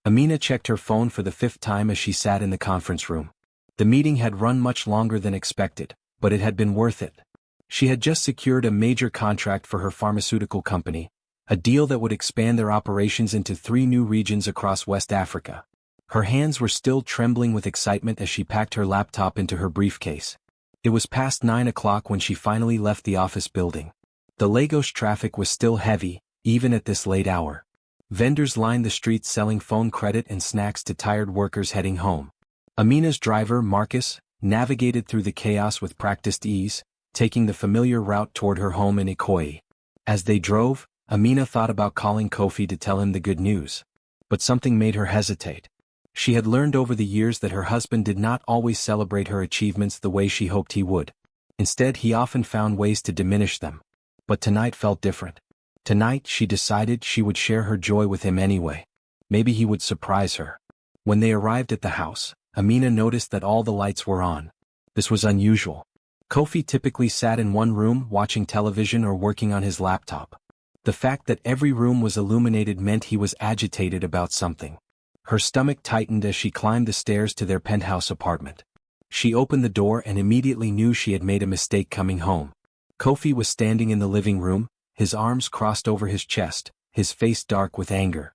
Amina checked her phone for the 5th time as she sat in the conference room. The meeting had run much longer than expected, but it had been worth it. She had just secured a major contract for her pharmaceutical company, a deal that would expand their operations into 3 new regions across West Africa. Her hands were still trembling with excitement as she packed her laptop into her briefcase. It was past 9 o'clock when she finally left the office building. The Lagos traffic was still heavy, even at this late hour. Vendors lined the streets selling phone credit and snacks to tired workers heading home. Amina's driver, Marcus, navigated through the chaos with practiced ease, taking the familiar route toward her home in Ikoyi. As they drove, Amina thought about calling Kofi to tell him the good news. But something made her hesitate. She had learned over the years that her husband did not always celebrate her achievements the way she hoped he would. Instead, he often found ways to diminish them. But tonight felt different. Tonight, she decided she would share her joy with him anyway. Maybe he would surprise her. When they arrived at the house, Amina noticed that all the lights were on. This was unusual. Kofi typically sat in one room watching television or working on his laptop. The fact that every room was illuminated meant he was agitated about something. Her stomach tightened as she climbed the stairs to their penthouse apartment. She opened the door and immediately knew she had made a mistake coming home. Kofi was standing in the living room, his arms crossed over his chest, his face dark with anger.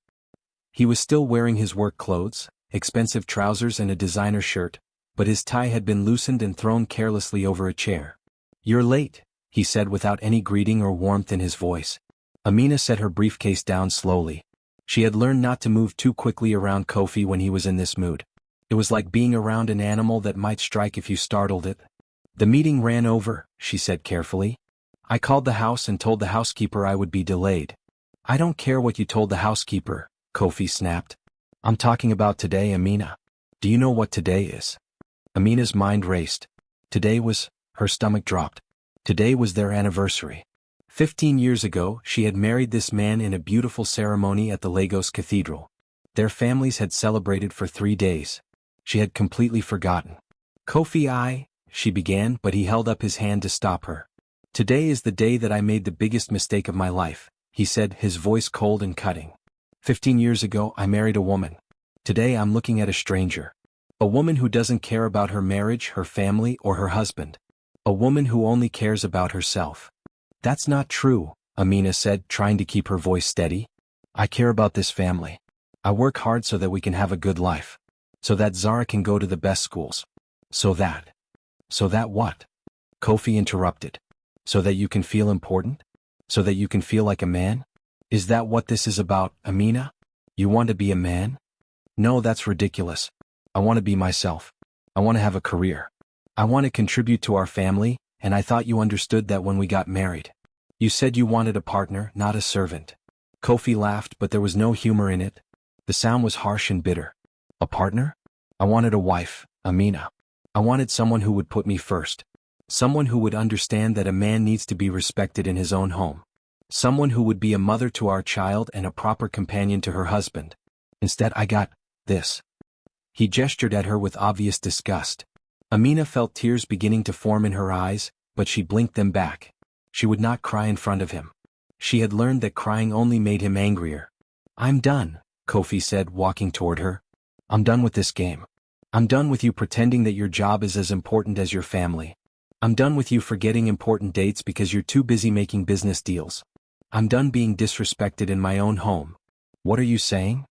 He was still wearing his work clothes, expensive trousers and a designer shirt, but his tie had been loosened and thrown carelessly over a chair. "You're late," he said without any greeting or warmth in his voice. Amina set her briefcase down slowly. She had learned not to move too quickly around Kofi when he was in this mood. It was like being around an animal that might strike if you startled it. "The meeting ran over," she said carefully. "I called the house and told the housekeeper I would be delayed." "I don't care what you told the housekeeper," Kofi snapped. "I'm talking about today, Amina. Do you know what today is?" Amina's mind raced. Today was, her stomach dropped. Today was their anniversary. 15 years ago, she had married this man in a beautiful ceremony at the Lagos Cathedral. Their families had celebrated for 3 days. She had completely forgotten. "Kofi, she began, but he held up his hand to stop her. "Today is the day that I made the biggest mistake of my life," he said, his voice cold and cutting. 15 years ago, I married a woman. Today I'm looking at a stranger. A woman who doesn't care about her marriage, her family, or her husband. A woman who only cares about herself." "That's not true," Amina said, trying to keep her voice steady. "I care about this family. I work hard so that we can have a good life. So that Zara can go to the best schools. So that what?" Kofi interrupted. "So that you can feel important? So that you can feel like a man? Is that what this is about, Amina? You want to be a man?" "No, that's ridiculous. I want to be myself. I want to have a career. I want to contribute to our family, and I thought you understood that when we got married. You said you wanted a partner, not a servant." Kofi laughed, but there was no humor in it. The sound was harsh and bitter. "A partner? I wanted a wife, Amina. I wanted someone who would put me first. Someone who would understand that a man needs to be respected in his own home. Someone who would be a mother to our child and a proper companion to her husband. Instead I got this." He gestured at her with obvious disgust. Amina felt tears beginning to form in her eyes, but she blinked them back. She would not cry in front of him. She had learned that crying only made him angrier. "I'm done," Kofi said, walking toward her. "I'm done with this game. I'm done with you pretending that your job is as important as your family. I'm done with you forgetting important dates because you're too busy making business deals. I'm done being disrespected in my own home." "What are you saying?"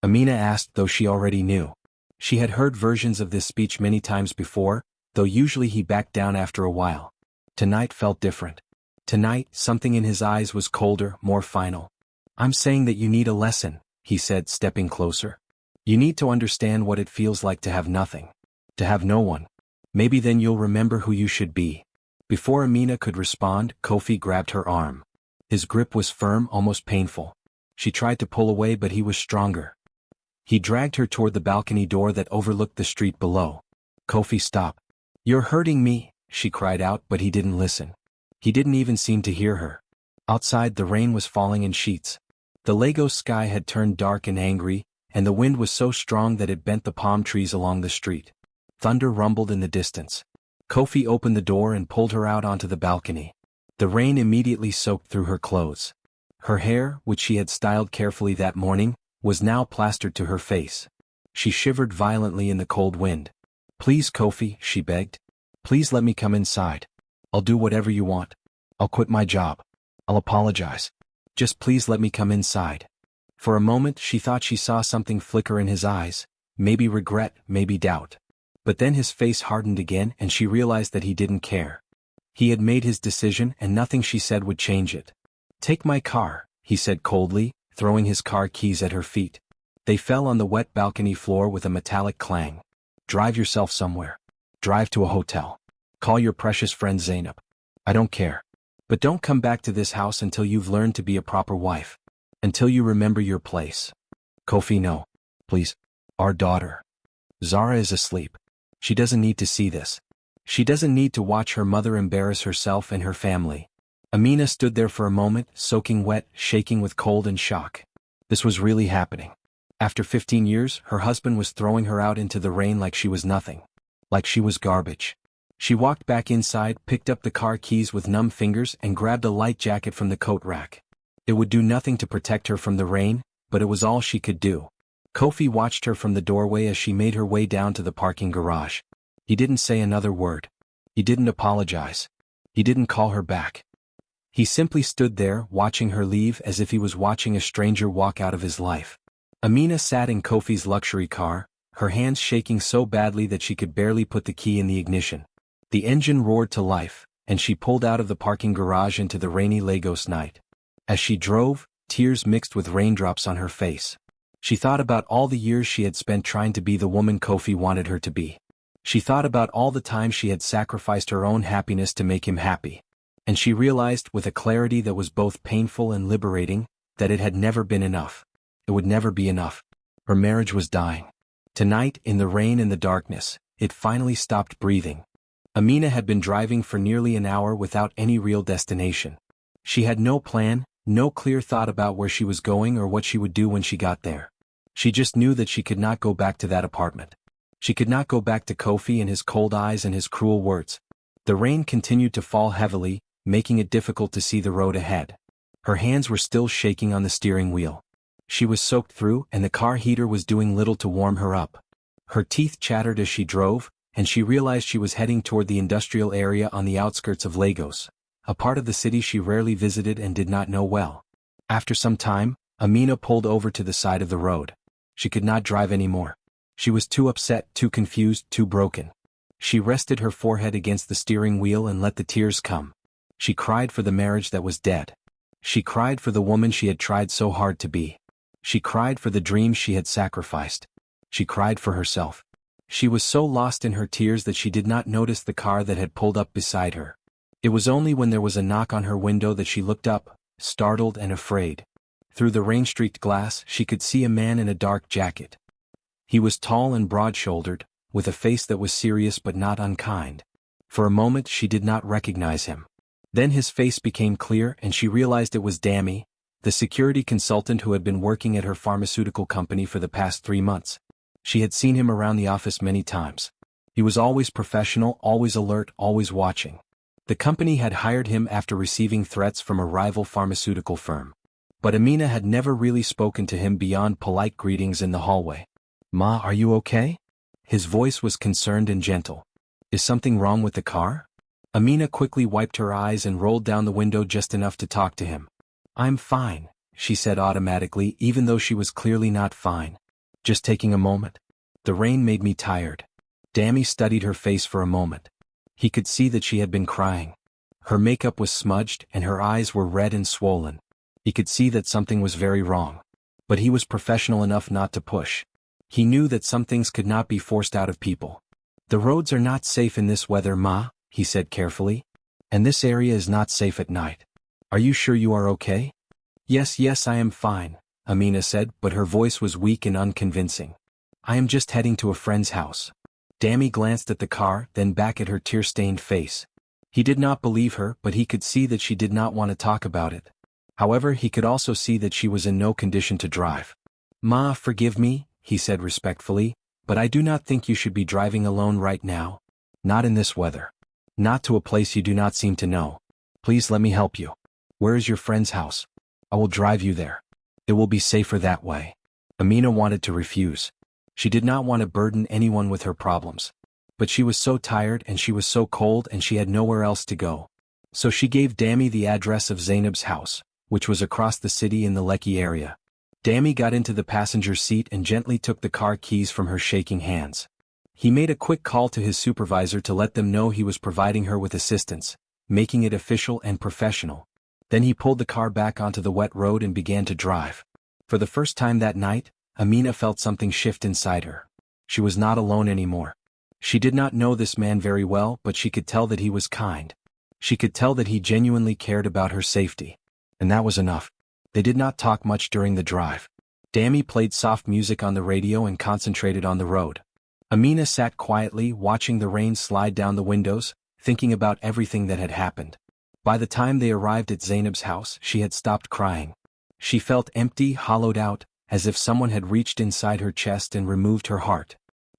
Amina asked, though she already knew. She had heard versions of this speech many times before, though usually he backed down after a while. Tonight felt different. Tonight, something in his eyes was colder, more final. "I'm saying that you need a lesson," he said, stepping closer. "You need to understand what it feels like to have nothing. To have no one. Maybe then you'll remember who you should be." Before Amina could respond, Kofi grabbed her arm. His grip was firm, almost painful. She tried to pull away, but he was stronger. He dragged her toward the balcony door that overlooked the street below. "Kofi, stop. You're hurting me," she cried out, but he didn't listen. He didn't even seem to hear her. Outside, the rain was falling in sheets. The Lagos sky had turned dark and angry, and the wind was so strong that it bent the palm trees along the street. Thunder rumbled in the distance. Kofi opened the door and pulled her out onto the balcony. The rain immediately soaked through her clothes. Her hair, which she had styled carefully that morning, was now plastered to her face. She shivered violently in the cold wind. "Please, Kofi," she begged. "Please let me come inside. I'll do whatever you want. I'll quit my job. I'll apologize. Just please let me come inside." For a moment she thought she saw something flicker in his eyes, maybe regret, maybe doubt. But then his face hardened again and she realized that he didn't care. He had made his decision and nothing she said would change it. "Take my car," he said coldly, throwing his car keys at her feet. They fell on the wet balcony floor with a metallic clang. "Drive yourself somewhere. Drive to a hotel. Call your precious friend Zainab. I don't care. But don't come back to this house until you've learned to be a proper wife. Until you remember your place." "Kofi, no. Please. Our daughter. Zara is asleep. She doesn't need to see this. She doesn't need to watch her mother embarrass herself and her family." Amina stood there for a moment, soaking wet, shaking with cold and shock. This was really happening. After 15 years, her husband was throwing her out into the rain like she was nothing. Like she was garbage. She walked back inside, picked up the car keys with numb fingers and grabbed a light jacket from the coat rack. It would do nothing to protect her from the rain, but it was all she could do. Kofi watched her from the doorway as she made her way down to the parking garage. He didn't say another word. He didn't apologize. He didn't call her back. He simply stood there, watching her leave as if he was watching a stranger walk out of his life. Amina sat in Kofi's luxury car, her hands shaking so badly that she could barely put the key in the ignition. The engine roared to life, and she pulled out of the parking garage into the rainy Lagos night. As she drove, tears mixed with raindrops on her face. She thought about all the years she had spent trying to be the woman Kofi wanted her to be. She thought about all the time she had sacrificed her own happiness to make him happy. And she realized with a clarity that was both painful and liberating, that it had never been enough. It would never be enough. Her marriage was dying. Tonight, in the rain and the darkness, it finally stopped breathing. Amina had been driving for nearly an hour without any real destination. She had no plan, no clear thought about where she was going or what she would do when she got there. She just knew that she could not go back to that apartment. She could not go back to Kofi and his cold eyes and his cruel words. The rain continued to fall heavily, making it difficult to see the road ahead. Her hands were still shaking on the steering wheel. She was soaked through and the car heater was doing little to warm her up. Her teeth chattered as she drove, and she realized she was heading toward the industrial area on the outskirts of Lagos, a part of the city she rarely visited and did not know well. After some time, Amina pulled over to the side of the road. She could not drive anymore. She was too upset, too confused, too broken. She rested her forehead against the steering wheel and let the tears come. She cried for the marriage that was dead. She cried for the woman she had tried so hard to be. She cried for the dreams she had sacrificed. She cried for herself. She was so lost in her tears that she did not notice the car that had pulled up beside her. It was only when there was a knock on her window that she looked up, startled and afraid. Through the rain-streaked glass, she could see a man in a dark jacket. He was tall and broad-shouldered, with a face that was serious but not unkind. For a moment she did not recognize him. Then his face became clear and she realized it was Dami, the security consultant who had been working at her pharmaceutical company for the past 3 months. She had seen him around the office many times. He was always professional, always alert, always watching. The company had hired him after receiving threats from a rival pharmaceutical firm. But Amina had never really spoken to him beyond polite greetings in the hallway. "Ma, are you okay?" His voice was concerned and gentle. "Is something wrong with the car?" Amina quickly wiped her eyes and rolled down the window just enough to talk to him. "I'm fine," she said automatically, even though she was clearly not fine. "Just taking a moment. The rain made me tired." Dami studied her face for a moment. He could see that she had been crying. Her makeup was smudged and her eyes were red and swollen. He could see that something was very wrong. But he was professional enough not to push. He knew that some things could not be forced out of people. "The roads are not safe in this weather, Ma," he said carefully. "And this area is not safe at night. Are you sure you are okay?" Yes, I am fine," Amina said, but her voice was weak and unconvincing. "I am just heading to a friend's house." Dami glanced at the car, then back at her tear-stained face. He did not believe her, but he could see that she did not want to talk about it. However, he could also see that she was in no condition to drive. "Ma, forgive me," he said respectfully, "but I do not think you should be driving alone right now. Not in this weather. Not to a place you do not seem to know. Please let me help you. Where is your friend's house? I will drive you there. It will be safer that way." Amina wanted to refuse. She did not want to burden anyone with her problems. But she was so tired and she was so cold and she had nowhere else to go. So she gave Dami the address of Zainab's house, which was across the city in the Lekki area. Dami got into the passenger seat and gently took the car keys from her shaking hands. He made a quick call to his supervisor to let them know he was providing her with assistance, making it official and professional. Then he pulled the car back onto the wet road and began to drive. For the first time that night, Amina felt something shift inside her. She was not alone anymore. She did not know this man very well, but she could tell that he was kind. She could tell that he genuinely cared about her safety. And that was enough. They did not talk much during the drive. Dami played soft music on the radio and concentrated on the road. Amina sat quietly watching the rain slide down the windows, thinking about everything that had happened. By the time they arrived at Zainab's house, she had stopped crying. She felt empty, hollowed out, as if someone had reached inside her chest and removed her heart.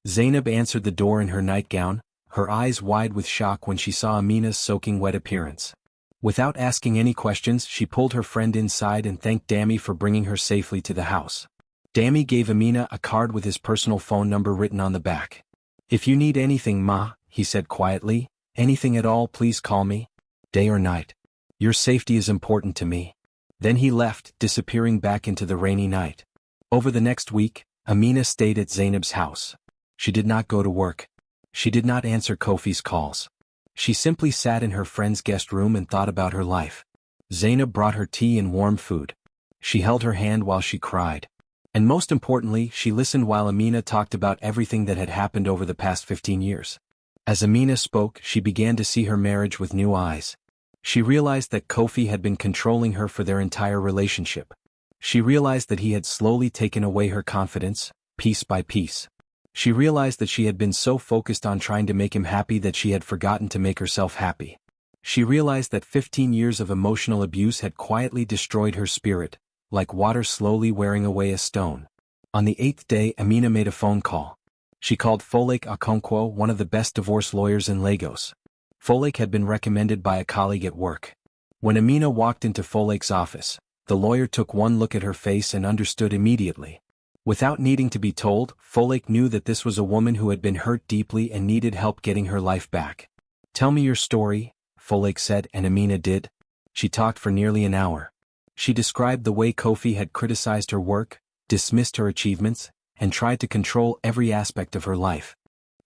Zainab answered the door in her nightgown, her eyes wide with shock when she saw Amina's soaking wet appearance. Without asking any questions, she pulled her friend inside and thanked Dami for bringing her safely to the house. Dami gave Amina a card with his personal phone number written on the back. "If you need anything, Ma," he said quietly, "anything at all, please call me. Day or night. Your safety is important to me." Then he left, disappearing back into the rainy night. Over the next week, Amina stayed at Zainab's house. She did not go to work. She did not answer Kofi's calls. She simply sat in her friend's guest room and thought about her life. Zainab brought her tea and warm food. She held her hand while she cried. And most importantly, she listened while Amina talked about everything that had happened over the past 15 years. As Amina spoke, she began to see her marriage with new eyes. She realized that Kofi had been controlling her for their entire relationship. She realized that he had slowly taken away her confidence, piece by piece. She realized that she had been so focused on trying to make him happy that she had forgotten to make herself happy. She realized that 15 years of emotional abuse had quietly destroyed her spirit, like water slowly wearing away a stone. On the 8th day, Amina made a phone call. She called Folake Okonkwo, one of the best divorce lawyers in Lagos. Folake had been recommended by a colleague at work. When Amina walked into Folake's office, the lawyer took one look at her face and understood immediately. Without needing to be told, Folake knew that this was a woman who had been hurt deeply and needed help getting her life back. "Tell me your story," Folake said, and Amina did. She talked for nearly an hour. She described the way Kofi had criticized her work, dismissed her achievements, and tried to control every aspect of her life.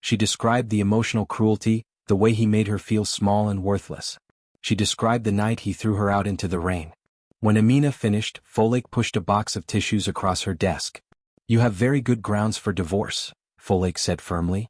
She described the emotional cruelty, the way he made her feel small and worthless. She described the night he threw her out into the rain. When Amina finished, Folake pushed a box of tissues across her desk. "You have very good grounds for divorce," Folake said firmly.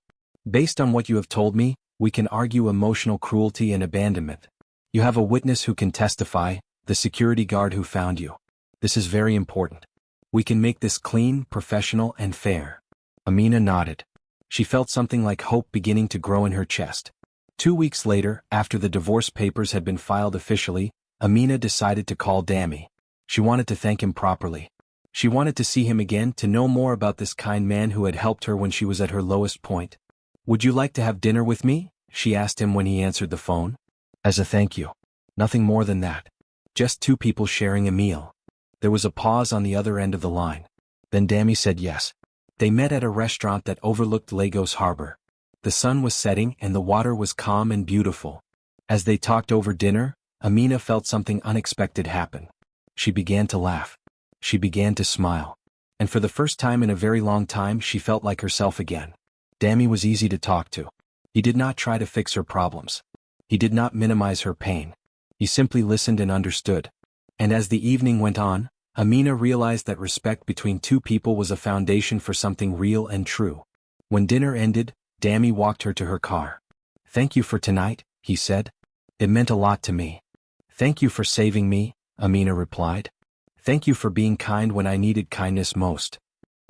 "Based on what you have told me, we can argue emotional cruelty and abandonment. You have a witness who can testify, the security guard who found you. This is very important. We can make this clean, professional, and fair." Amina nodded. She felt something like hope beginning to grow in her chest. 2 weeks later, after the divorce papers had been filed officially, Amina decided to call Dami. She wanted to thank him properly. She wanted to see him again, to know more about this kind man who had helped her when she was at her lowest point. "Would you like to have dinner with me?" she asked him when he answered the phone. "As a thank you. Nothing more than that. Just two people sharing a meal." There was a pause on the other end of the line. Then Dami said yes. They met at a restaurant that overlooked Lagos Harbor. The sun was setting and the water was calm and beautiful. As they talked over dinner, Amina felt something unexpected happen. She began to laugh. She began to smile. And for the first time in a very long time, she felt like herself again. Dami was easy to talk to. He did not try to fix her problems. He did not minimize her pain. He simply listened and understood. And as the evening went on, Amina realized that respect between two people was a foundation for something real and true. When dinner ended, Dami walked her to her car. "Thank you for tonight," he said. "It meant a lot to me." "Thank you for saving me," Amina replied. "Thank you for being kind when I needed kindness most."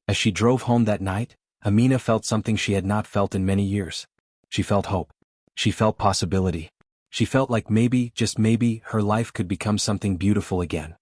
As she drove home that night, Amina felt something she had not felt in many years. She felt hope. She felt possibility. She felt like maybe, just maybe, her life could become something beautiful again.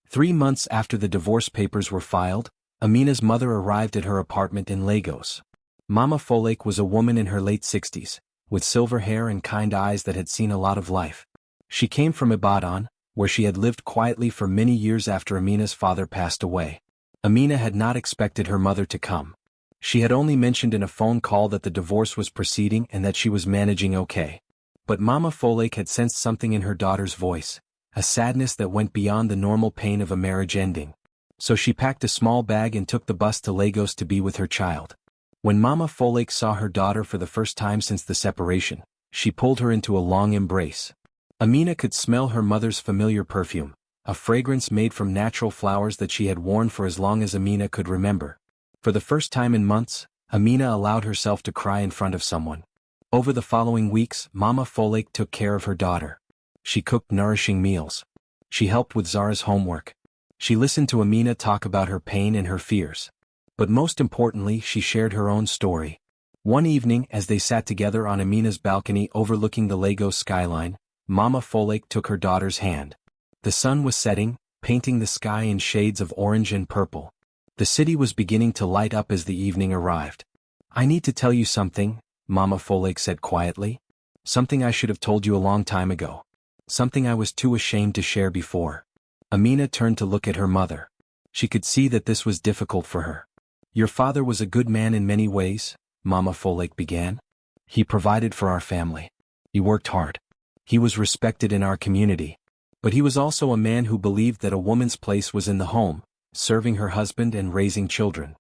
3 months after the divorce papers were filed, Amina's mother arrived at her apartment in Lagos. Mama Folake was a woman in her late 60s, with silver hair and kind eyes that had seen a lot of life. She came from Ibadan, where she had lived quietly for many years after Amina's father passed away. Amina had not expected her mother to come. She had only mentioned in a phone call that the divorce was proceeding and that she was managing okay. But Mama Folake had sensed something in her daughter's voice, a sadness that went beyond the normal pain of a marriage ending. So she packed a small bag and took the bus to Lagos to be with her child. When Mama Folake saw her daughter for the first time since the separation, she pulled her into a long embrace. Amina could smell her mother's familiar perfume, a fragrance made from natural flowers that she had worn for as long as Amina could remember. For the first time in months, Amina allowed herself to cry in front of someone. Over the following weeks, Mama Folake took care of her daughter. She cooked nourishing meals. She helped with Zara's homework. She listened to Amina talk about her pain and her fears. But most importantly, she shared her own story. One evening, as they sat together on Amina's balcony overlooking the Lagos skyline, Mama Folake took her daughter's hand. The sun was setting, painting the sky in shades of orange and purple. The city was beginning to light up as the evening arrived. "I need to tell you something," Mama Folake said quietly. "Something I should have told you a long time ago. Something I was too ashamed to share before." Amina turned to look at her mother. She could see that this was difficult for her. "Your father was a good man in many ways," Mama Folake began. "He provided for our family. He worked hard. He was respected in our community. But he was also a man who believed that a woman's place was in the home, serving her husband and raising children.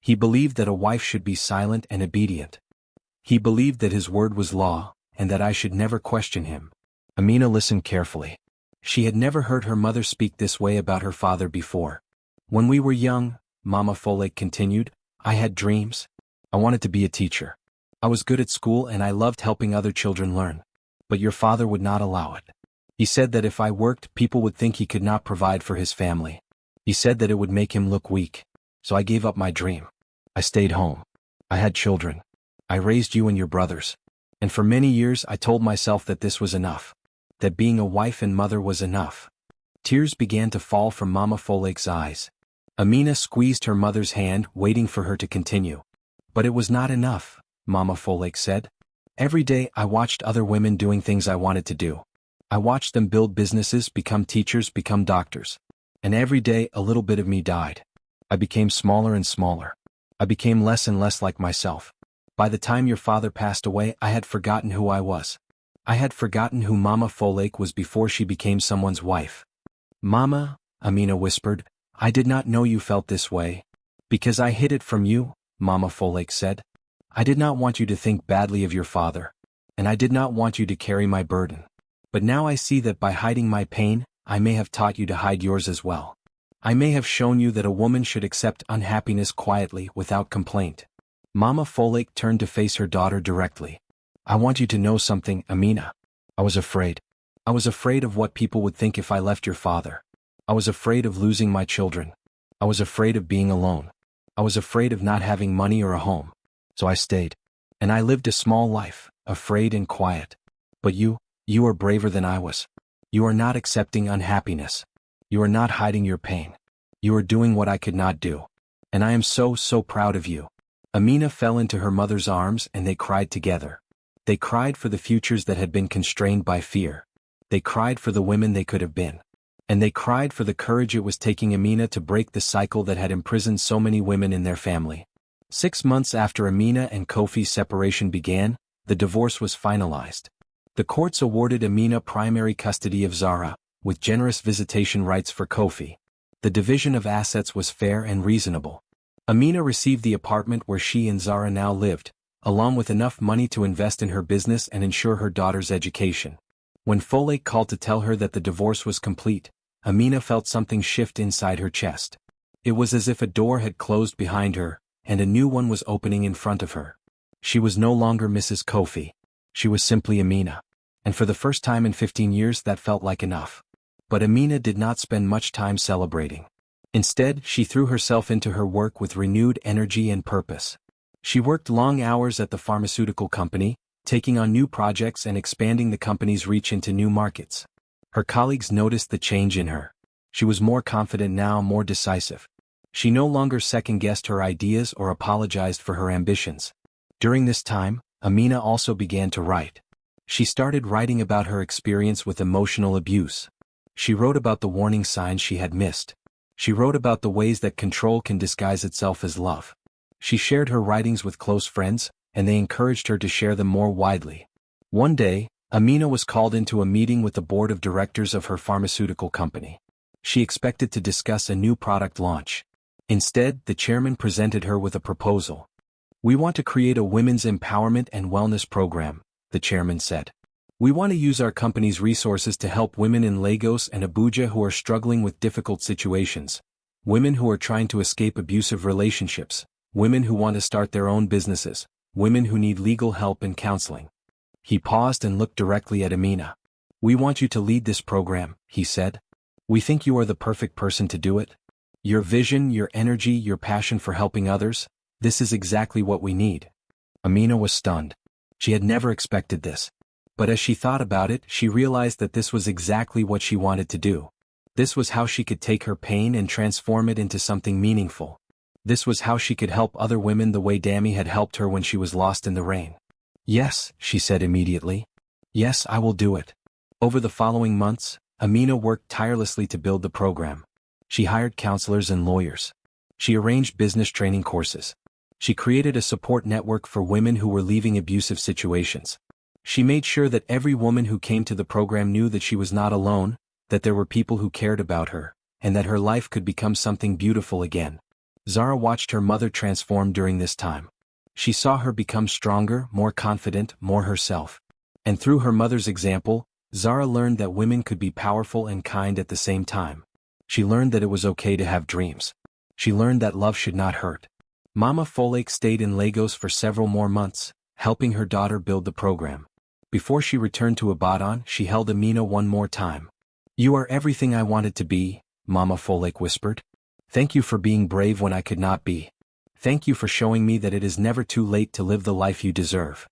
He believed that a wife should be silent and obedient. He believed that his word was law, and that I should never question him." Amina listened carefully. She had never heard her mother speak this way about her father before. "When we were young," Mama Folake continued, "I had dreams. I wanted to be a teacher. I was good at school and I loved helping other children learn. But your father would not allow it. He said that if I worked, people would think he could not provide for his family. He said that it would make him look weak. So I gave up my dream. I stayed home. I had children. I raised you and your brothers. And for many years I told myself that this was enough. That being a wife and mother was enough." Tears began to fall from Mama Folake's eyes. Amina squeezed her mother's hand, waiting for her to continue. "But it was not enough," Mama Folake said. "Every day I watched other women doing things I wanted to do. I watched them build businesses, become teachers, become doctors. And every day a little bit of me died. I became smaller and smaller. I became less and less like myself. By the time your father passed away, I had forgotten who I was. I had forgotten who Mama Folake was before she became someone's wife." "Mama," Amina whispered, "I did not know you felt this way." "Because I hid it from you," Mama Folake said. "I did not want you to think badly of your father. And I did not want you to carry my burden. But now I see that by hiding my pain, I may have taught you to hide yours as well. I may have shown you that a woman should accept unhappiness quietly without complaint." Mama Folake turned to face her daughter directly. "I want you to know something, Amina. I was afraid. I was afraid of what people would think if I left your father. I was afraid of losing my children. I was afraid of being alone. I was afraid of not having money or a home. So I stayed. And I lived a small life, afraid and quiet. But you are braver than I was. You are not accepting unhappiness. You are not hiding your pain. You are doing what I could not do. And I am so proud of you." Amina fell into her mother's arms and they cried together. They cried for the futures that had been constrained by fear. They cried for the women they could have been. And they cried for the courage it was taking Amina to break the cycle that had imprisoned so many women in their family. 6 months after Amina and Kofi's separation began, the divorce was finalized. The courts awarded Amina primary custody of Zara, with generous visitation rights for Kofi. The division of assets was fair and reasonable. Amina received the apartment where she and Zara now lived, along with enough money to invest in her business and ensure her daughter's education. When Folake called to tell her that the divorce was complete, Amina felt something shift inside her chest. It was as if a door had closed behind her, and a new one was opening in front of her. She was no longer Mrs. Kofi. She was simply Amina. And for the first time in 15 years that felt like enough. But Amina did not spend much time celebrating. Instead, she threw herself into her work with renewed energy and purpose. She worked long hours at the pharmaceutical company, taking on new projects and expanding the company's reach into new markets. Her colleagues noticed the change in her. She was more confident now, more decisive. She no longer second-guessed her ideas or apologized for her ambitions. During this time, Amina also began to write. She started writing about her experience with emotional abuse. She wrote about the warning signs she had missed. She wrote about the ways that control can disguise itself as love. She shared her writings with close friends, and they encouraged her to share them more widely. One day, Amina was called into a meeting with the board of directors of her pharmaceutical company. She expected to discuss a new product launch. Instead, the chairman presented her with a proposal. "We want to create a women's empowerment and wellness program," the chairman said. "We want to use our company's resources to help women in Lagos and Abuja who are struggling with difficult situations, women who are trying to escape abusive relationships, women who want to start their own businesses, women who need legal help and counseling." He paused and looked directly at Amina. "We want you to lead this program," he said. "We think you are the perfect person to do it. Your vision, your energy, your passion for helping others, this is exactly what we need." Amina was stunned. She had never expected this. But as she thought about it, she realized that this was exactly what she wanted to do. This was how she could take her pain and transform it into something meaningful. This was how she could help other women the way Dami had helped her when she was lost in the rain. "Yes," she said immediately. "Yes, I will do it." Over the following months, Amina worked tirelessly to build the program. She hired counselors and lawyers. She arranged business training courses. She created a support network for women who were leaving abusive situations. She made sure that every woman who came to the program knew that she was not alone, that there were people who cared about her, and that her life could become something beautiful again. Zara watched her mother transform during this time. She saw her become stronger, more confident, more herself. And through her mother's example, Zara learned that women could be powerful and kind at the same time. She learned that it was okay to have dreams. She learned that love should not hurt. Mama Folake stayed in Lagos for several more months, helping her daughter build the program. Before she returned to Ibadan, she held Amina one more time. "You are everything I wanted to be," Mama Folake whispered. "Thank you for being brave when I could not be. Thank you for showing me that it is never too late to live the life you deserve."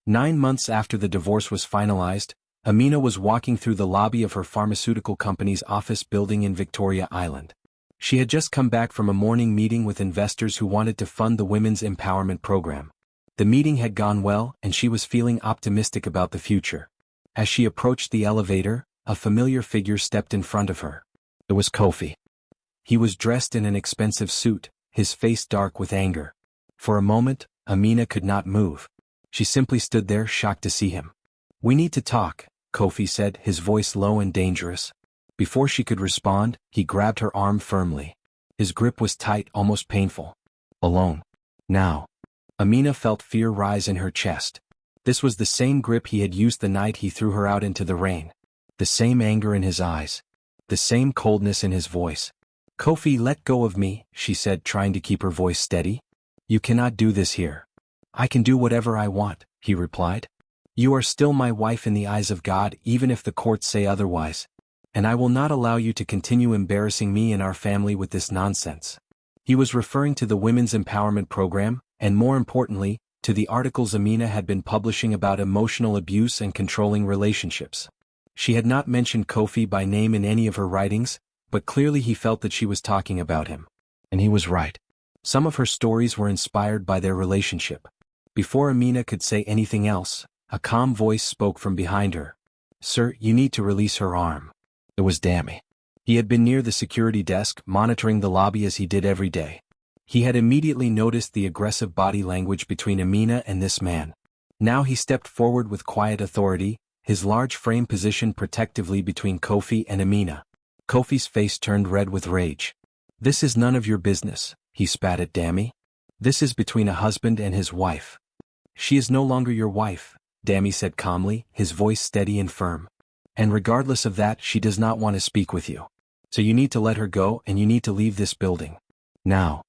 9 months after the divorce was finalized, Amina was walking through the lobby of her pharmaceutical company's office building in Victoria Island. She had just come back from a morning meeting with investors who wanted to fund the Women's Empowerment Program. The meeting had gone well, and she was feeling optimistic about the future. As she approached the elevator, a familiar figure stepped in front of her. It was Kofi. He was dressed in an expensive suit, his face dark with anger. For a moment, Amina could not move. She simply stood there, shocked to see him. "We need to talk," Kofi said, his voice low and dangerous. Before she could respond, he grabbed her arm firmly. His grip was tight, almost painful. "Alone. Now." Amina felt fear rise in her chest. This was the same grip he had used the night he threw her out into the rain. The same anger in his eyes. The same coldness in his voice. "Kofi, let go of me," she said, trying to keep her voice steady. "You cannot do this here." "I can do whatever I want," he replied. "You are still my wife in the eyes of God, even if the courts say otherwise. And I will not allow you to continue embarrassing me and our family with this nonsense." He was referring to the Women's Empowerment Program, and more importantly, to the articles Amina had been publishing about emotional abuse and controlling relationships. She had not mentioned Kofi by name in any of her writings, but clearly he felt that she was talking about him. And he was right. Some of her stories were inspired by their relationship. Before Amina could say anything else, a calm voice spoke from behind her. "Sir, you need to release her arm." It was Dami. He had been near the security desk, monitoring the lobby as he did every day. He had immediately noticed the aggressive body language between Amina and this man. Now he stepped forward with quiet authority, his large frame positioned protectively between Kofi and Amina. Kofi's face turned red with rage. "This is none of your business," he spat at Dami. "This is between a husband and his wife." "She is no longer your wife," Dami said calmly, his voice steady and firm. "And regardless of that, she does not want to speak with you. So you need to let her go, and you need to leave this building. Now."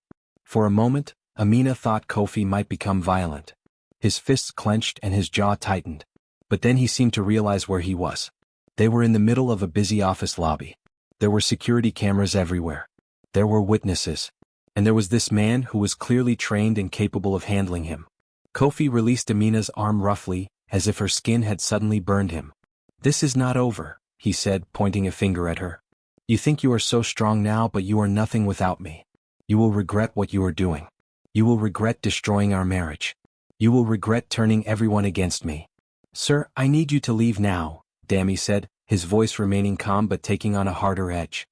For a moment, Amina thought Kofi might become violent. His fists clenched and his jaw tightened. But then he seemed to realize where he was. They were in the middle of a busy office lobby. There were security cameras everywhere. There were witnesses. And there was this man who was clearly trained and capable of handling him. Kofi released Amina's arm roughly, as if her skin had suddenly burned him. "This is not over," he said, pointing a finger at her. "You think you are so strong now, but you are nothing without me. You will regret what you are doing. You will regret destroying our marriage. You will regret turning everyone against me." "Sir, I need you to leave now," Dami said, his voice remaining calm but taking on a harder edge.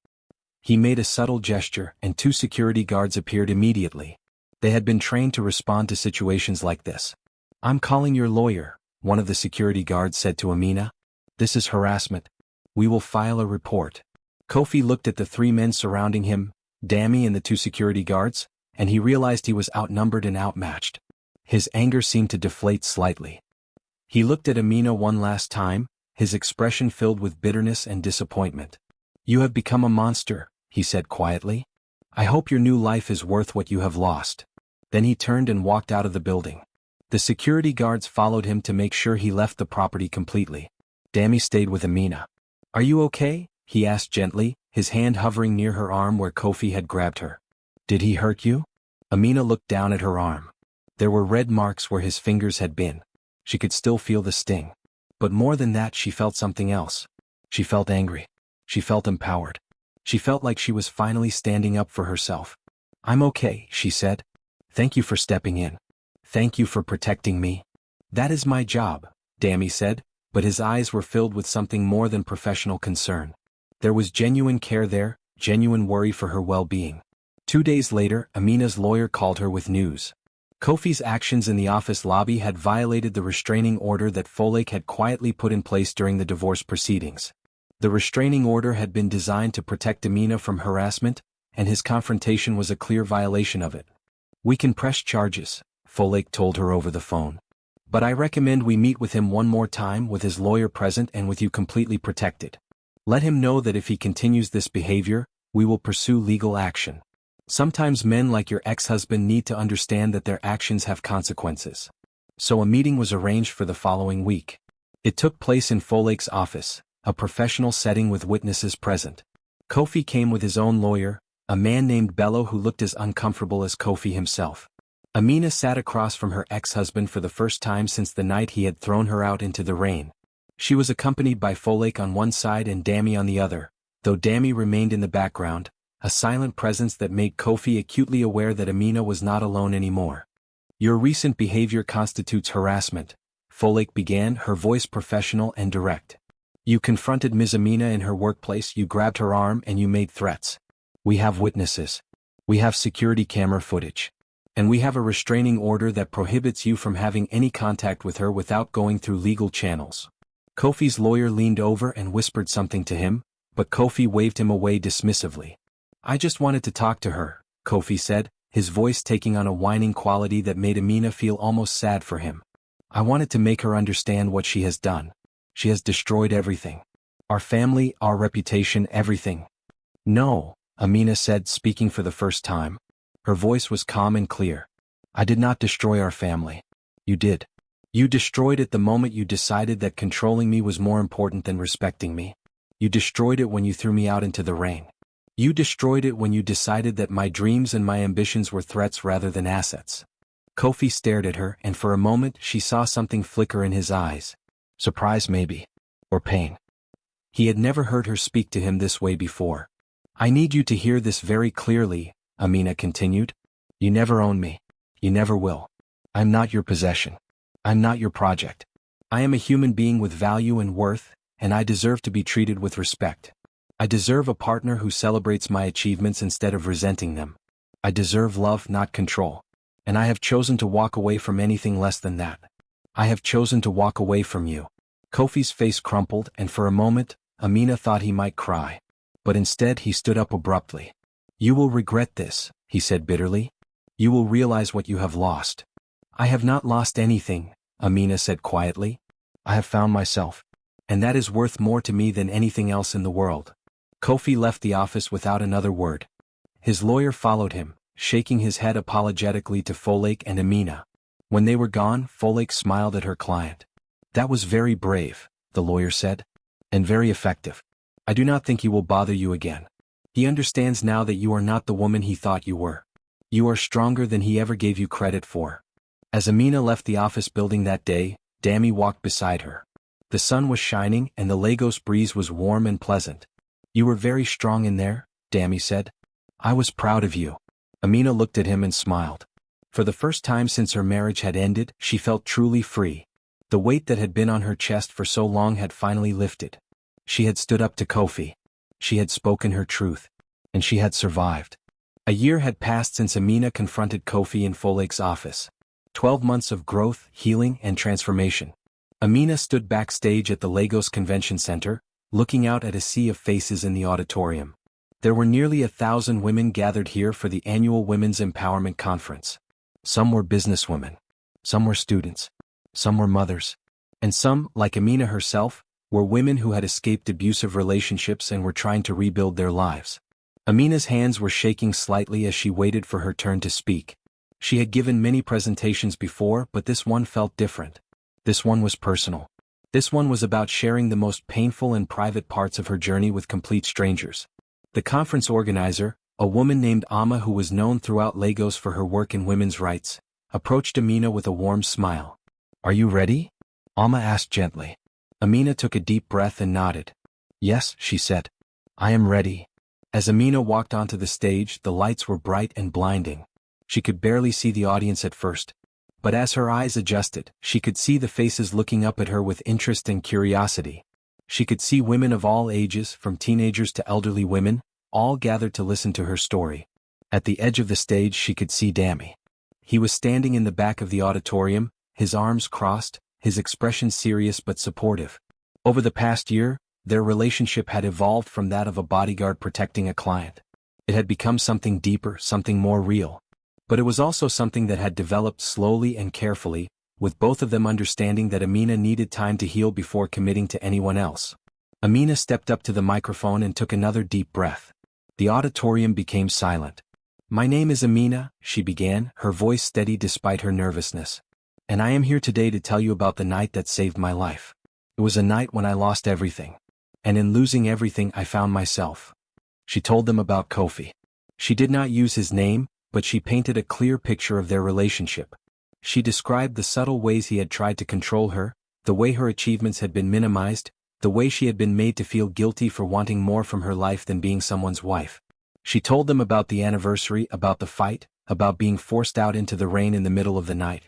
He made a subtle gesture and 2 security guards appeared immediately. They had been trained to respond to situations like this. "I'm calling your lawyer," one of the security guards said to Amina. "This is harassment. We will file a report." Kofi looked at the 3 men surrounding him, Dami and the 2 security guards, and he realized he was outnumbered and outmatched. His anger seemed to deflate slightly. He looked at Amina one last time, his expression filled with bitterness and disappointment. "You have become a monster," he said quietly. "I hope your new life is worth what you have lost." Then he turned and walked out of the building. The security guards followed him to make sure he left the property completely. Dami stayed with Amina. "Are you okay?" he asked gently, his hand hovering near her arm where Kofi had grabbed her. "Did he hurt you?" Amina looked down at her arm. There were red marks where his fingers had been. She could still feel the sting. But more than that, she felt something else. She felt angry. She felt empowered. She felt like she was finally standing up for herself. "I'm okay," she said. "Thank you for stepping in. Thank you for protecting me." "That is my job," Dami said, but his eyes were filled with something more than professional concern. There was genuine care there, genuine worry for her well-being. 2 days later, Amina's lawyer called her with news. Kofi's actions in the office lobby had violated the restraining order that Folake had quietly put in place during the divorce proceedings. The restraining order had been designed to protect Amina from harassment, and his confrontation was a clear violation of it. "We can press charges," Folake told her over the phone. "But I recommend we meet with him one more time with his lawyer present and with you completely protected. Let him know that if he continues this behavior, we will pursue legal action. Sometimes men like your ex-husband need to understand that their actions have consequences." So a meeting was arranged for the following week. It took place in Folake's office, a professional setting with witnesses present. Kofi came with his own lawyer, a man named Bello who looked as uncomfortable as Kofi himself. Amina sat across from her ex-husband for the first time since the night he had thrown her out into the rain. She was accompanied by Folake on one side and Dami on the other, though Dami remained in the background, a silent presence that made Kofi acutely aware that Amina was not alone anymore. "Your recent behavior constitutes harassment," Folake began, her voice professional and direct. "You confronted Ms. Amina in her workplace, you grabbed her arm and you made threats. We have witnesses. We have security camera footage. And we have a restraining order that prohibits you from having any contact with her without going through legal channels." Kofi's lawyer leaned over and whispered something to him, but Kofi waved him away dismissively. "I just wanted to talk to her," Kofi said, his voice taking on a whining quality that made Amina feel almost sad for him. "I wanted to make her understand what she has done. She has destroyed everything. Our family, our reputation, everything." "No," Amina said, speaking for the first time. Her voice was calm and clear. "I did not destroy our family. You did. You destroyed it the moment you decided that controlling me was more important than respecting me. You destroyed it when you threw me out into the rain. You destroyed it when you decided that my dreams and my ambitions were threats rather than assets." Kofi stared at her, and for a moment she saw something flicker in his eyes. Surprise maybe. Or pain. He had never heard her speak to him this way before. "I need you to hear this very clearly," Amina continued. "You never own me. You never will. I'm not your possession. I'm not your project. I am a human being with value and worth, and I deserve to be treated with respect. I deserve a partner who celebrates my achievements instead of resenting them. I deserve love, not control. And I have chosen to walk away from anything less than that. I have chosen to walk away from you." Kofi's face crumpled, and for a moment, Amina thought he might cry. But instead he stood up abruptly. "You will regret this," he said bitterly. "You will realize what you have lost." "I have not lost anything," Amina said quietly. "I have found myself. And that is worth more to me than anything else in the world." Kofi left the office without another word. His lawyer followed him, shaking his head apologetically to Folake and Amina. When they were gone, Folake smiled at her client. "That was very brave," the lawyer said. "And very effective. I do not think he will bother you again. He understands now that you are not the woman he thought you were. You are stronger than he ever gave you credit for." As Amina left the office building that day, Dami walked beside her. The sun was shining and the Lagos breeze was warm and pleasant. "You were very strong in there," Dami said. "I was proud of you." Amina looked at him and smiled. For the first time since her marriage had ended, she felt truly free. The weight that had been on her chest for so long had finally lifted. She had stood up to Kofi. She had spoken her truth. And she had survived. A year had passed since Amina confronted Kofi in Folek's office. 12 months of growth, healing, and transformation. Amina stood backstage at the Lagos Convention Center, looking out at a sea of faces in the auditorium. There were nearly 1,000 women gathered here for the annual Women's Empowerment Conference. Some were businesswomen. Some were students. Some were mothers. And some, like Amina herself, were women who had escaped abusive relationships and were trying to rebuild their lives. Amina's hands were shaking slightly as she waited for her turn to speak. She had given many presentations before, but this one felt different. This one was personal. This one was about sharing the most painful and private parts of her journey with complete strangers. The conference organizer, a woman named Amma who was known throughout Lagos for her work in women's rights, approached Amina with a warm smile. "Are you ready?" Amma asked gently. Amina took a deep breath and nodded. "Yes," she said. "I am ready." As Amina walked onto the stage, the lights were bright and blinding. She could barely see the audience at first. But as her eyes adjusted, she could see the faces looking up at her with interest and curiosity. She could see women of all ages, from teenagers to elderly women, all gathered to listen to her story. At the edge of the stage she could see Dammy. He was standing in the back of the auditorium, his arms crossed, his expression serious but supportive. Over the past year, their relationship had evolved from that of a bodyguard protecting a client. It had become something deeper, something more real. But it was also something that had developed slowly and carefully, with both of them understanding that Amina needed time to heal before committing to anyone else. Amina stepped up to the microphone and took another deep breath. The auditorium became silent. "My name is Amina," she began, her voice steady despite her nervousness. "And I am here today to tell you about the night that saved my life. It was a night when I lost everything. And in losing everything I found myself." She told them about Kofi. She did not use his name, but she painted a clear picture of their relationship. She described the subtle ways he had tried to control her, the way her achievements had been minimized, the way she had been made to feel guilty for wanting more from her life than being someone's wife. She told them about the anniversary, about the fight, about being forced out into the rain in the middle of the night.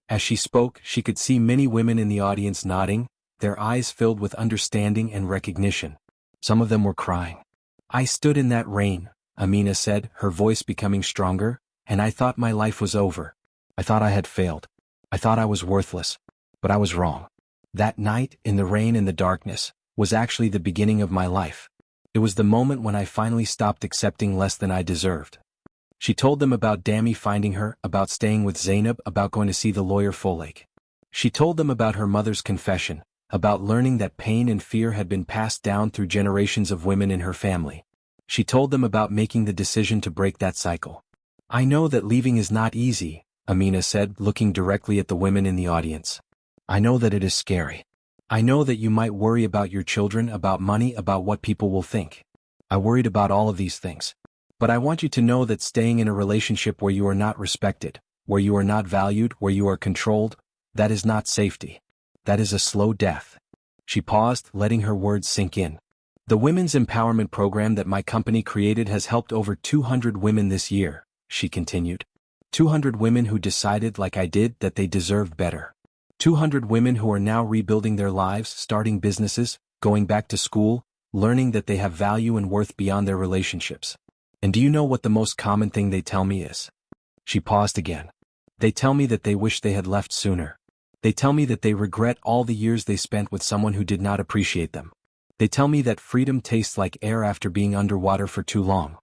As she spoke, she could see many women in the audience nodding, their eyes filled with understanding and recognition. Some of them were crying. "I stood in that rain," Amina said, her voice becoming stronger, "and I thought my life was over. I thought I had failed. I thought I was worthless. But I was wrong. That night, in the rain and the darkness, was actually the beginning of my life. It was the moment when I finally stopped accepting less than I deserved." She told them about Dammy finding her, about staying with Zainab, about going to see the lawyer Folek. She told them about her mother's confession, about learning that pain and fear had been passed down through generations of women in her family. She told them about making the decision to break that cycle. "I know that leaving is not easy," Amina said, looking directly at the women in the audience. "I know that it is scary. I know that you might worry about your children, about money, about what people will think. I worried about all of these things. But I want you to know that staying in a relationship where you are not respected, where you are not valued, where you are controlled, that is not safety. That is a slow death." She paused, letting her words sink in. "The Women's Empowerment Program that my company created has helped over 200 women this year," she continued. 200 women who decided, like I did, that they deserved better. 200 women who are now rebuilding their lives, starting businesses, going back to school, learning that they have value and worth beyond their relationships. And do you know what the most common thing they tell me is? She paused again. They tell me that they wish they had left sooner. They tell me that they regret all the years they spent with someone who did not appreciate them. They tell me that freedom tastes like air after being underwater for too long.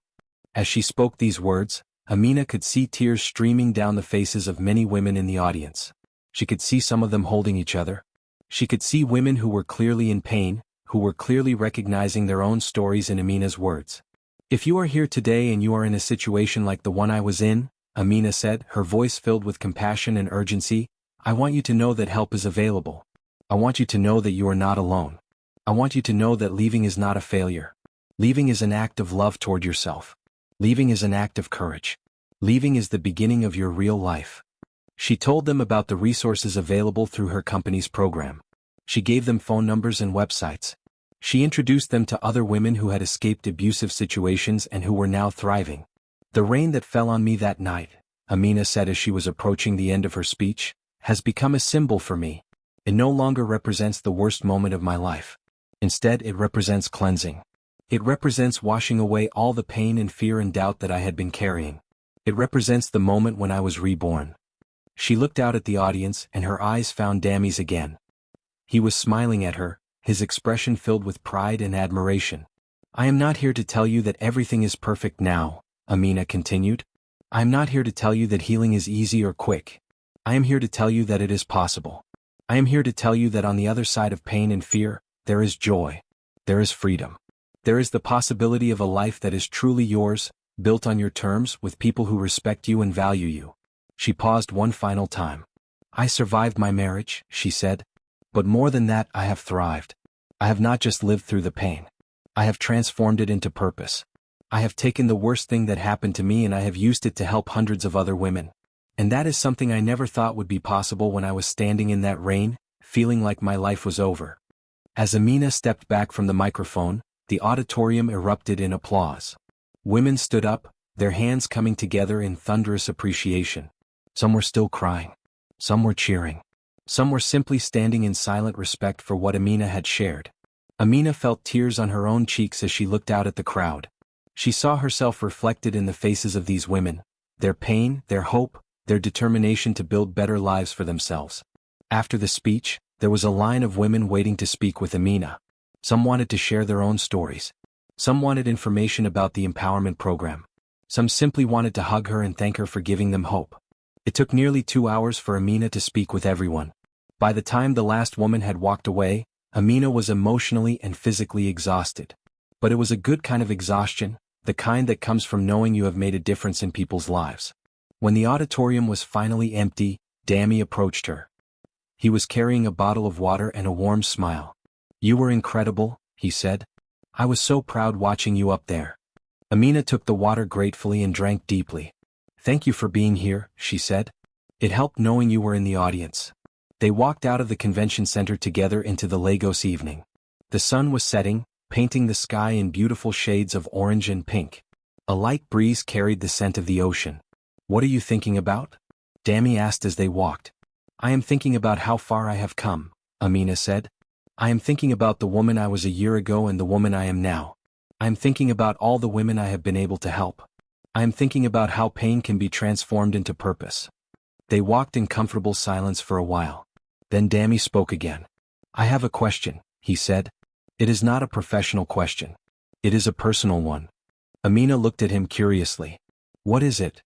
As she spoke these words, Amina could see tears streaming down the faces of many women in the audience. She could see some of them holding each other. She could see women who were clearly in pain, who were clearly recognizing their own stories in Amina's words. "If you are here today and you are in a situation like the one I was in," Amina said, her voice filled with compassion and urgency, "I want you to know that help is available. I want you to know that you are not alone. I want you to know that leaving is not a failure. Leaving is an act of love toward yourself. Leaving is an act of courage. Leaving is the beginning of your real life." She told them about the resources available through her company's program. She gave them phone numbers and websites. She introduced them to other women who had escaped abusive situations and who were now thriving. "The rain that fell on me that night," Amina said as she was approaching the end of her speech, "has become a symbol for me. It no longer represents the worst moment of my life. Instead, it represents cleansing. It represents washing away all the pain and fear and doubt that I had been carrying. It represents the moment when I was reborn. She looked out at the audience and her eyes found Dammy's again. He was smiling at her, his expression filled with pride and admiration. I am not here to tell you that everything is perfect now, Amina continued. I am not here to tell you that healing is easy or quick. I am here to tell you that it is possible. I am here to tell you that on the other side of pain and fear, there is joy. There is freedom. There is the possibility of a life that is truly yours, built on your terms with people who respect you and value you. She paused one final time. I survived my marriage, she said. But more than that, I have thrived. I have not just lived through the pain. I have transformed it into purpose. I have taken the worst thing that happened to me and I have used it to help hundreds of other women. And that is something I never thought would be possible when I was standing in that rain, feeling like my life was over. As Amina stepped back from the microphone, the auditorium erupted in applause. Women stood up, their hands coming together in thunderous appreciation. Some were still crying. Some were cheering. Some were simply standing in silent respect for what Amina had shared. Amina felt tears on her own cheeks as she looked out at the crowd. She saw herself reflected in the faces of these women, their pain, their hope, their determination to build better lives for themselves. After the speech, there was a line of women waiting to speak with Amina. Some wanted to share their own stories. Some wanted information about the empowerment program. Some simply wanted to hug her and thank her for giving them hope. It took nearly 2 hours for Amina to speak with everyone. By the time the last woman had walked away, Amina was emotionally and physically exhausted. But it was a good kind of exhaustion, the kind that comes from knowing you have made a difference in people's lives. When the auditorium was finally empty, Dammy approached her. He was carrying a bottle of water and a warm smile. You were incredible, he said. I was so proud watching you up there. Amina took the water gratefully and drank deeply. Thank you for being here, she said. It helped knowing you were in the audience. They walked out of the convention center together into the Lagos evening. The sun was setting, painting the sky in beautiful shades of orange and pink. A light breeze carried the scent of the ocean. What are you thinking about? Dammy asked as they walked. I am thinking about how far I have come, Amina said. I am thinking about the woman I was a year ago and the woman I am now. I am thinking about all the women I have been able to help. I am thinking about how pain can be transformed into purpose. They walked in comfortable silence for a while. Then Dammy spoke again. I have a question, he said. It is not a professional question. It is a personal one. Amina looked at him curiously. What is it?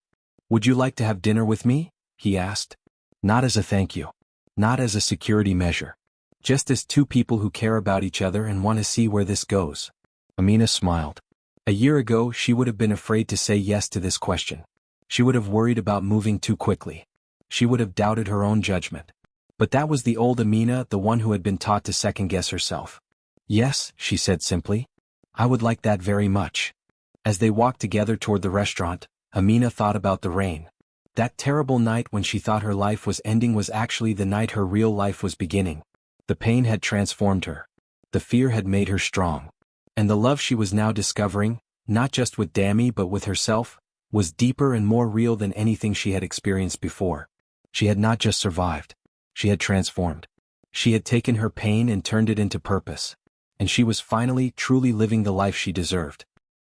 Would you like to have dinner with me? He asked. Not as a thank you. Not as a security measure. Just as two people who care about each other and want to see where this goes. Amina smiled. A year ago she would have been afraid to say yes to this question. She would have worried about moving too quickly. She would have doubted her own judgment. But that was the old Amina, the one who had been taught to second-guess herself. Yes, she said simply. I would like that very much. As they walked together toward the restaurant, Amina thought about the rain. That terrible night when she thought her life was ending was actually the night her real life was beginning. The pain had transformed her. The fear had made her strong. And the love she was now discovering, not just with Dammy but with herself, was deeper and more real than anything she had experienced before. She had not just survived. She had transformed. She had taken her pain and turned it into purpose. And she was finally, truly living the life she deserved.